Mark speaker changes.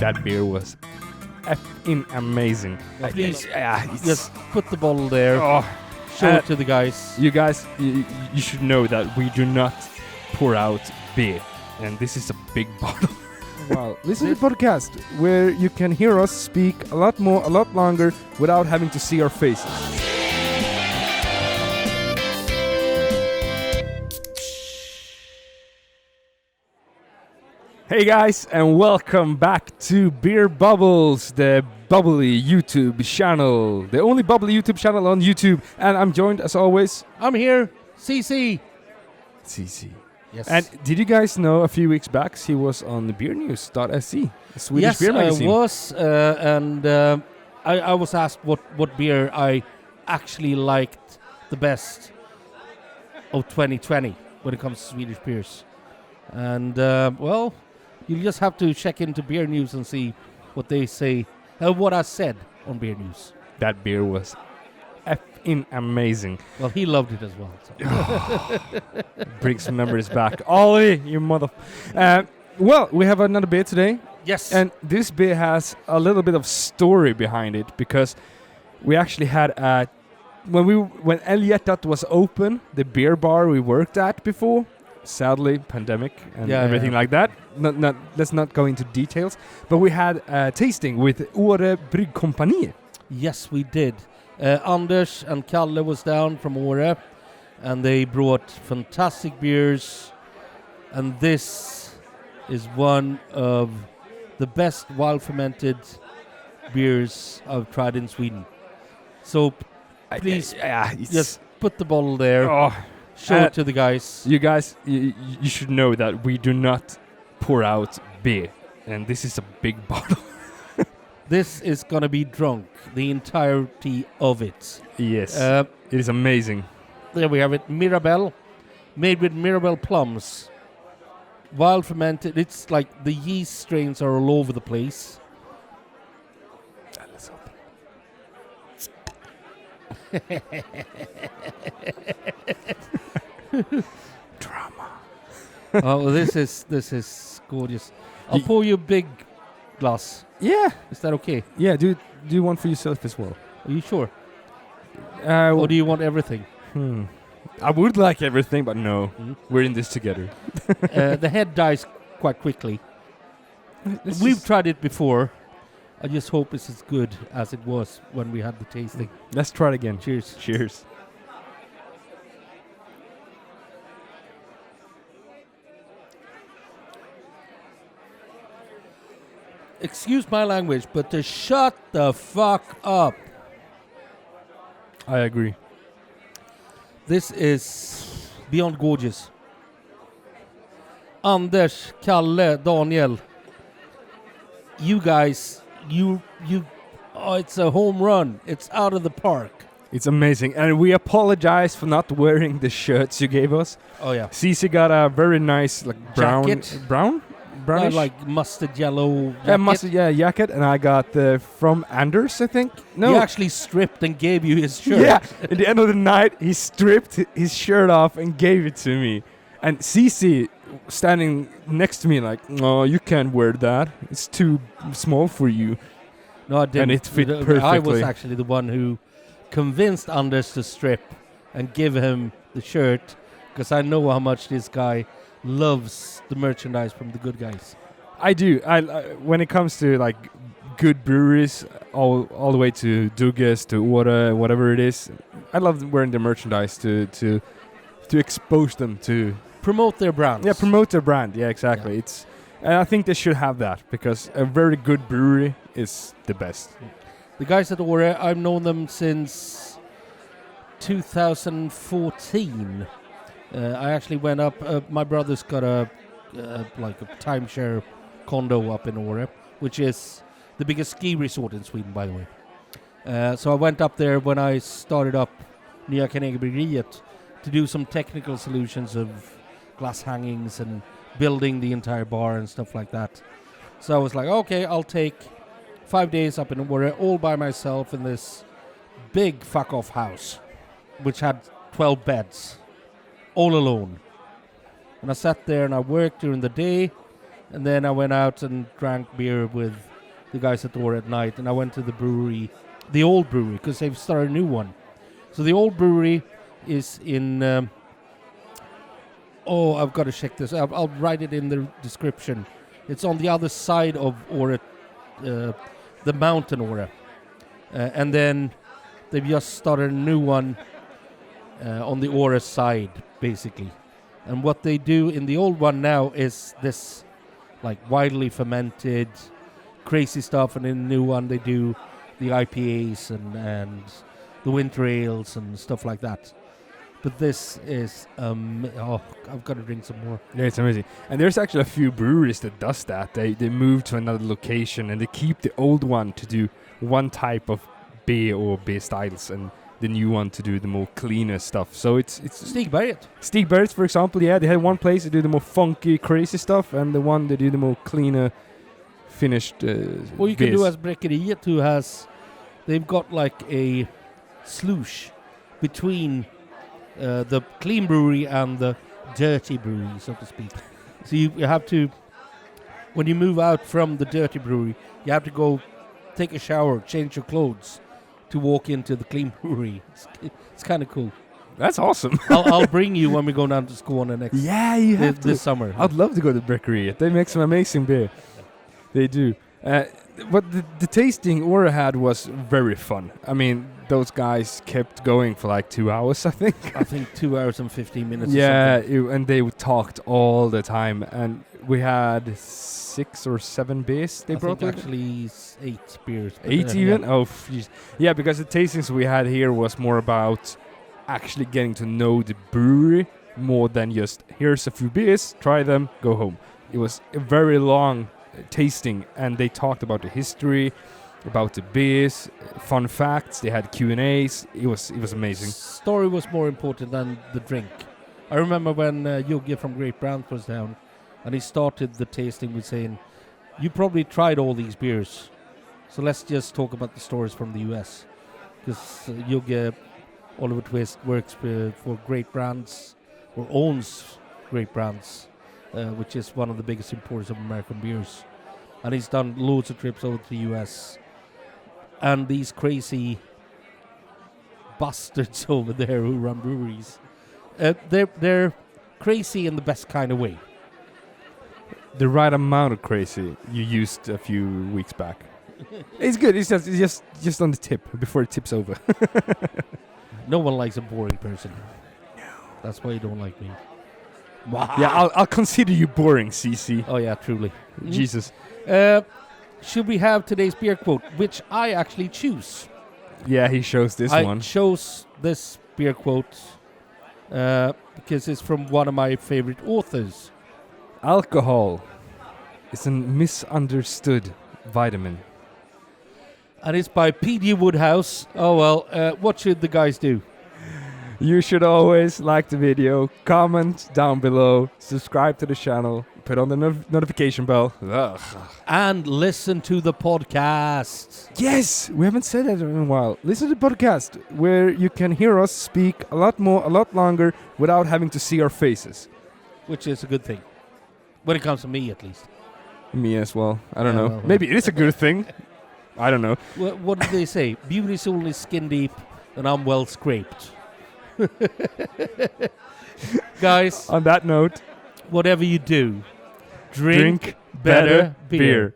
Speaker 1: That beer was effing amazing.
Speaker 2: Please,
Speaker 1: it's
Speaker 2: just put the bottle there.
Speaker 1: Oh,
Speaker 2: Show it to the guys.
Speaker 1: you guys, you should know that we do not pour out beer, and this is a big bottle. Wow, listen to the podcast where you can hear us speak a lot more, a lot longer, without having to see our faces. Hey guys, and welcome back to Beer Bubbles, the bubbly YouTube channel, the only bubbly YouTube channel on YouTube. And I'm joined, as always,
Speaker 2: I'm here, CC.
Speaker 1: Yes. And did you guys know a few weeks back he was on the BeerNews.se, a Swedish beer magazine?
Speaker 2: Yes, I was, and I was asked what beer I actually liked the best of 2020 when it comes to Swedish beers. And, well, you just have to check into BeerNews and see what they say, what I said on BeerNews.
Speaker 1: That beer was effing amazing.
Speaker 2: Well, he loved it as well. So.
Speaker 1: Bring some memories back. Oli, you mother... well, we have another beer today.
Speaker 2: Yes.
Speaker 1: And this beer has a little bit of story behind it, because we actually had when Älghjärtat was open, the beer bar we worked at before, sadly, pandemic and everything like that. Let's not go into details. But we had a tasting with Åre Bryggcompagni.
Speaker 2: Yes, we did. Anders and Kalle was down from Åre, and they brought fantastic beers. And this is one of the best wild-fermented beers I've tried in Sweden. So please, just put the bottle there.
Speaker 1: Oh.
Speaker 2: Show it to the guys.
Speaker 1: You guys, you should know that we do not pour out beer, and this is a big bottle.
Speaker 2: This is gonna be drunk, the entirety of it.
Speaker 1: Yes, it is amazing.
Speaker 2: There we have it, Mirabelle, made with Mirabelle Plums. Wild fermented, it's like the yeast strains are all over the place.
Speaker 1: Let's open. Drama.
Speaker 2: Oh, this is gorgeous. I'll pour you a big glass.
Speaker 1: Yeah.
Speaker 2: Is that okay?
Speaker 1: Yeah, do one for yourself as well.
Speaker 2: Are you sure? Or do you want everything?
Speaker 1: I would like everything, but no. We're in this together.
Speaker 2: The head dies quite quickly. We've tried it before. I just hope it's as good as it was when we had the tasting.
Speaker 1: Let's try it again.
Speaker 2: Cheers.
Speaker 1: Cheers.
Speaker 2: Excuse my language, but to shut the fuck up.
Speaker 1: I agree.
Speaker 2: This is beyond gorgeous. Anders, Kalle, Daniel. You guys, it's a home run. It's out of the park.
Speaker 1: It's amazing. And we apologize for not wearing the shirts you gave us.
Speaker 2: Oh, yeah.
Speaker 1: Cici got a very nice brown...
Speaker 2: Jacket.
Speaker 1: Brownish?
Speaker 2: Like mustard yellow jacket.
Speaker 1: Yeah, mustard, jacket. And I got from Anders, I think. No.
Speaker 2: He actually stripped and gave you his shirt.
Speaker 1: Yeah, at the end of the night, he stripped his shirt off and gave it to me. And Cici standing next to me like, no, you can't wear that. It's too small for you.
Speaker 2: No, I didn't.
Speaker 1: And it fit perfectly.
Speaker 2: I was actually the one who convinced Anders to strip and give him the shirt, because I know how much this guy loves the merchandise from the good guys.
Speaker 1: I do. I when it comes to like good breweries, all the way to Jugges, to Åre, whatever it is, I love wearing their merchandise to expose them to
Speaker 2: promote their brand.
Speaker 1: Yeah, promote their brand. Yeah, exactly.
Speaker 2: Yeah.
Speaker 1: And I think they should have that, because a very good brewery is the best.
Speaker 2: The guys at Åre, I've known them since 2014. I actually went up. My brother's got a timeshare condo up in Åre, which is the biggest ski resort in Sweden, by the way. So I went up there when I started up Nya Bryggeriet to do some technical solutions of glass hangings and building the entire bar and stuff like that. So I was like, okay, I'll take 5 days up in Åre all by myself in this big fuck-off house, which had 12 beds, all alone. And I sat there and I worked during the day, and then I went out and drank beer with the guys at Åre at night, and I went to the brewery, the old brewery, because they've started a new one. So the old brewery is in. I've got to check this. I'll write it in the description. It's on the other side of Åre, the mountain Åre, and then they've just started a new one on the Åre side, basically. And what they do in the old one now is this, like, widely fermented, crazy stuff, and in the new one they do the IPAs and the winter ales and stuff like that. But this is, I've got to drink some more.
Speaker 1: Yeah, it's amazing. And there's actually a few breweries that does that. They move to another location and they keep the old one to do one type of beer or beer styles, and the new one to do the more cleaner stuff. So it's Stigbergets, for example. Yeah, they had one place to do the more funky, crazy stuff, and the one that do the more cleaner, finished.
Speaker 2: Or you can do as Brewery, who they've got like a sluice between the clean brewery and the dirty brewery, so to speak. So you have to, when you move out from the dirty brewery, you have to go take a shower, change your clothes to walk into the clean brewery. It's kind of cool.
Speaker 1: That's awesome.
Speaker 2: I'll bring you when we go down to Skåne next.
Speaker 1: Yeah, you have
Speaker 2: this summer.
Speaker 1: I'd love to go to Brewery. They make some amazing beer. They do. But the tasting Åre had was very fun. I mean, those guys kept going for like 2 hours, I think.
Speaker 2: I think 2 hours and 15 minutes.
Speaker 1: Yeah, and they talked all the time. And we had 6 or 7 beers they brought.
Speaker 2: Actually 8 beers.
Speaker 1: 8 even? Yeah. Oh, geez. Yeah, because the tastings we had here was more about actually getting to know the brewery more than just, here's a few beers, try them, go home. It was a very long tasting, and they talked about the history, about the beers, fun facts. They had Q&As. It was amazing.
Speaker 2: Story was more important than the drink. I remember when Jugge from Great Brands was down, and he started the tasting with saying, "You probably tried all these beers, so let's just talk about the stories from the US." Because Jugge, Oliver Twist, works for Great Brands, or owns Great Brands, which is one of the biggest importers of American beers. And he's done loads of trips over to the US. And these crazy bastards over there who run breweries, they're crazy in the best kind of way.
Speaker 1: The right amount of crazy you used a few weeks back. It's good. It's just on the tip, before it tips over.
Speaker 2: No one likes a boring person. No. That's why you don't like me.
Speaker 1: Yeah, I'll consider you boring, CC.
Speaker 2: Oh yeah, truly.
Speaker 1: Jesus.
Speaker 2: Should we have today's beer quote, which I actually choose?
Speaker 1: Yeah, he shows this one.
Speaker 2: I chose this beer quote because it's from one of my favorite authors.
Speaker 1: Alcohol is a misunderstood vitamin.
Speaker 2: And it's by P.D. Woodhouse. Oh well, what should the guys do?
Speaker 1: You should always like the video, comment down below, subscribe to the channel, put on the notification bell. Ugh.
Speaker 2: And listen to the podcast.
Speaker 1: Yes, we haven't said that in a while. Listen to the podcast, where you can hear us speak a lot more, a lot longer, without having to see our faces.
Speaker 2: Which is a good thing. When it comes to me, at least.
Speaker 1: Me as well. I don't know. Maybe it is a good thing. I don't know.
Speaker 2: What did they say? Beauty's only skin deep, and I'm well scraped. Guys,
Speaker 1: on that note,
Speaker 2: whatever you do, drink better beer.